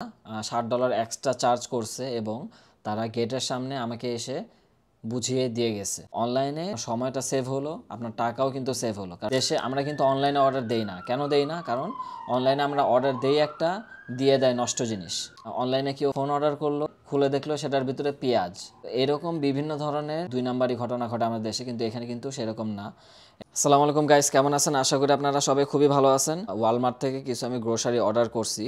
$60 extra charge করছে এবং তারা গেটের সামনে আমাকে এসে বুঝিয়ে দিয়ে গেছে। অনলাইনে সময়টা সেভ হলো, আপনার টাকাও কিন্তু সেভ হলো। কারণ দেশে আমরা কিন্তু অনলাইনে অর্ডার দেই না। কেন দেই না? কারণ অনলাইনে আমরা অর্ডার দেই একটা, দিয়ে দেয় নষ্ট জিনিস। অনলাইনে কেউ ফোন অর্ডার করলো, খুলে দেখলো সেটার ভিতরে পেঁয়াজ। এরকম বিভিন্ন ধরনের 2 নাম্বারই ঘটনা ঘটে আমাদের দেশে, কিন্তু এখানে কিন্তু সেরকম না। আসসালামু আলাইকুম গাইস, কেমন আছেন? আশা করি আপনারা সবাই খুবই ভালো আছেন। ওয়ালমার্ট থেকে কিছু আমি গ্রোসারি অর্ডার করছি,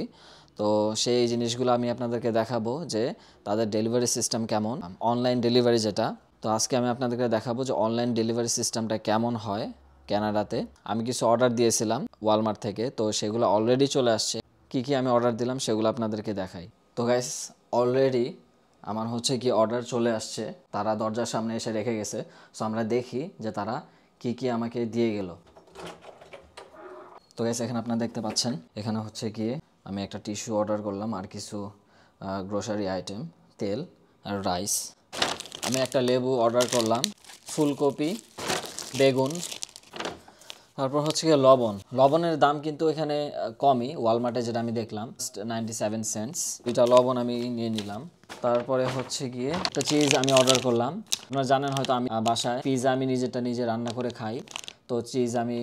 তো সেই জিনিসগুলো আমি আপনাদেরকে দেখাবো যে তাদের ডেলিভারি সিস্টেম কেমন, অনলাইন ডেলিভারি যেটা। তো আজকে আমি আপনাদেরকে দেখাবো যে অনলাইন ডেলিভারি সিস্টেমটা কেমন হয় কানাডাতে। আমি কিছু অর্ডার দিয়েছিলাম ওয়ালমার্ট থেকে, তো সেগুলো অলরেডি চলে আসছে। কি কি আমি অর্ডার দিলাম সেগুলো আপনাদেরকে দেখাই। তো গাইস, অলরেডি আমার হচ্ছে কি অর্ডার চলে আসছে, তারা দরজার সামনে এসে রেখে গেছে। সো আমরা দেখি যে তারা কি কি আমাকে দিয়ে গেল। তো গাইস, এখানে আপনারা দেখতে পাচ্ছেন, এখানে হচ্ছে গিয়ে আমি একটা টিস্যু অর্ডার করলাম আর কিছু গ্রোসারি আইটেম, তেল আর রাইস। আমি একটা লেবু অর্ডার করলাম, ফুলকপি, বেগুন, তারপর হচ্ছে গিয়ে লবণের দাম কিন্তু এখানে কমই, ওয়ালমার্টে যেটা আমি দেখলাম 97 সেন্টস। দুইটা লবণ আমি নিয়ে নিলাম। তারপরে হচ্ছে গিয়ে একটা চিজ আমি অর্ডার করলাম। আপনারা জানেন হয়তো আমি বাসায় পিৎজা আমি নিজে রান্না করে খাই, তো চিজ আমি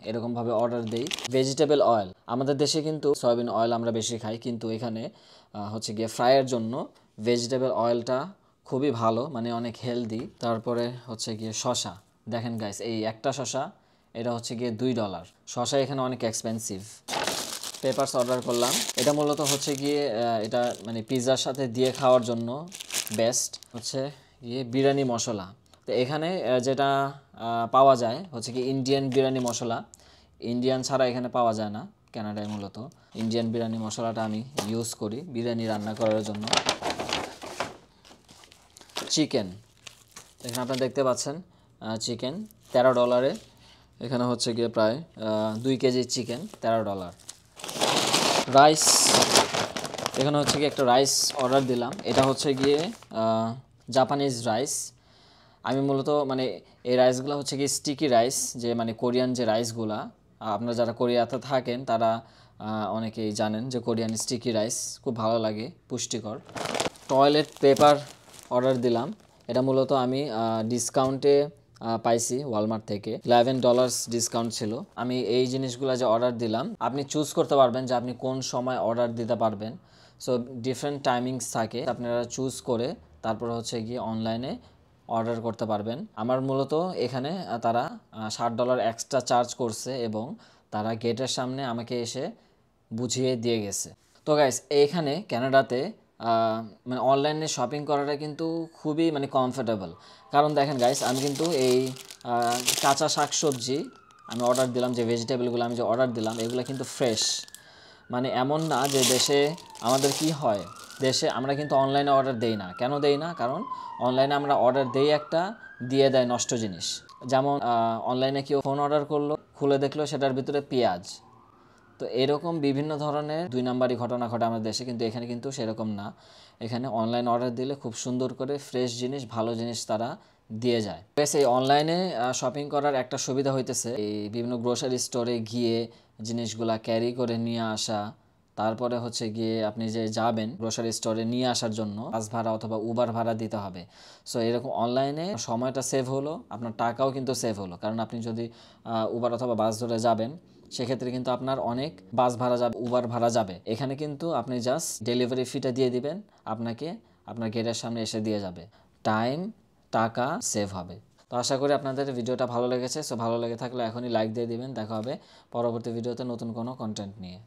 এরকমভাবে অর্ডার দেই। ভেজিটেবল অয়েল, আমাদের দেশে কিন্তু সয়াবিন অয়েল আমরা বেশি খাই, কিন্তু এখানে হচ্ছে গিয়ে ফ্রাইয়ের জন্য ভেজিটেবল অয়েলটা খুবই ভালো, মানে অনেক হেলদি। তারপরে হচ্ছে গিয়ে শসা, দেখেন গাইস, এই একটা শসা এটা হচ্ছে গিয়ে $2। শসা এখানে অনেক এক্সপেন্সিভ। পেপারস অর্ডার করলাম, এটা মূলত হচ্ছে গিয়ে এটা মানে পিৎজার সাথে দিয়ে খাওয়ার জন্য বেস্ট। হচ্ছে গিয়ে বিরিয়ানি মশলা, তো এখানে যেটা পাওয়া যায় হচ্ছে কি ইন্ডিয়ান বিরিয়ানি মশলা। ইন্ডিয়ান ছাড়া এখানে পাওয়া যায় না কানাডায়। মূলত ইন্ডিয়ান বিরিয়ানি মশলাটা আমি ইউজ করি বিরিয়ানি রান্না করার জন্য। চিকেন, এখানে আপনারা দেখতে পাচ্ছেন চিকেন $13। এখানে হচ্ছে গিয়ে প্রায় 2 কেজি চিকেন $13। রাইস, এখানে হচ্ছে গিয়ে একটা রাইস অর্ডার দিলাম, এটা হচ্ছে গিয়ে জাপানিজ রাইস। আমি মূলত মানে এই রাইসগুলো হচ্ছে গিয়ে স্টিকি রাইস, যে মানে কোরিয়ান যে রাইসগুলা, আপনারা যারা কোরিয়াতে থাকেন তারা অনেকেই জানেন যে কোরিয়ান স্টিকি রাইস খুব ভালো লাগে, পুষ্টিকর। টয়লেট পেপার অর্ডার দিলাম, এটা মূলত আমি ডিসকাউন্টে পাইছি ওয়ালমার্ট থেকে, $11 ডিসকাউন্ট ছিল। আমি এই জিনিসগুলো যে অর্ডার দিলাম, আপনি চুজ করতে পারবেন যে আপনি কোন সময় অর্ডার দিতে পারবেন। সো ডিফারেন্ট টাইমিংস থাকে, আপনারা চুজ করে তারপর হচ্ছে গিয়ে অনলাইনে অর্ডার করতে পারবেন। আমার মূলত এখানে তারা $60 এক্সট্রা চার্জ করছে এবং তারা গেটের সামনে আমাকে এসে বুঝিয়ে দিয়ে গেছে। তো গাইস, এইখানে কানাডাতে মানে অনলাইনে শপিং করাটা কিন্তু খুবই মানে কমফোর্টেবল। কারণ দেখেন গাইস, আমি কিন্তু এই কাঁচা শাকসবজি আমি অর্ডার দিলাম, যে ভেজিটেবলগুলো আমি যে অর্ডার দিলাম এগুলো কিন্তু ফ্রেশ। মানে এমন না যে দেশে আমাদের কি হয়, দেশে আমরা কিন্তু অনলাইনে অর্ডার দেই না। কেন দেই না? কারণ অনলাইনে আমরা অর্ডার দেই একটা, দিয়ে দেয় নষ্ট জিনিস। যেমন অনলাইনে কেউ ফোন অর্ডার করলো, খুলে দেখলো সেটার ভিতরে পেঁয়াজ। তো এরকম বিভিন্ন ধরনের 2 নাম্বারই ঘটনা ঘটে আমাদের দেশে, কিন্তু এখানে কিন্তু সেরকম না। এখানে অনলাইন অর্ডার দিলে খুব সুন্দর করে ফ্রেশ জিনিস, ভালো জিনিস তারা দিয়ে যায়। বেশ, এই অনলাইনে শপিং করার একটা সুবিধা হইতেছে, এই বিভিন্ন গ্রোসারি স্টোরে গিয়ে জিনিসগুলা ক্যারি করে নিয়ে আসা, তারপরে হচ্ছে গিয়ে আপনি যে যাবেন গ্রোসারি স্টোরে নিয়ে আসার জন্য বাস ভাড়া অথবা উবার ভাড়া দিতে হবে। সো এরকম অনলাইনে সময়টা সেভ হলো, আপনার টাকাও কিন্তু সেভ হলো। কারণ আপনি যদি উবার অথবা বাস ধরে যাবেন, সেক্ষেত্রে কিন্তু আপনার অনেক বাস ভাড়া যাবে, উবার ভাড়া যাবে। এখানে কিন্তু আপনি জাস্ট ডেলিভারি ফিটা দিয়ে দিবেন, আপনাকে আপনার গেটের সামনে এসে দিয়ে যাবে। টাইম, টাকা সেভ হবে। তো আশা করি আপনাদের ভিডিওটা ভালো লেগেছে। সো ভালো লেগে থাকলে এখনই লাইক দিয়ে দিবেন। দেখা হবে পরবর্তী ভিডিওতে নতুন কোনো কন্টেন্ট নিয়ে।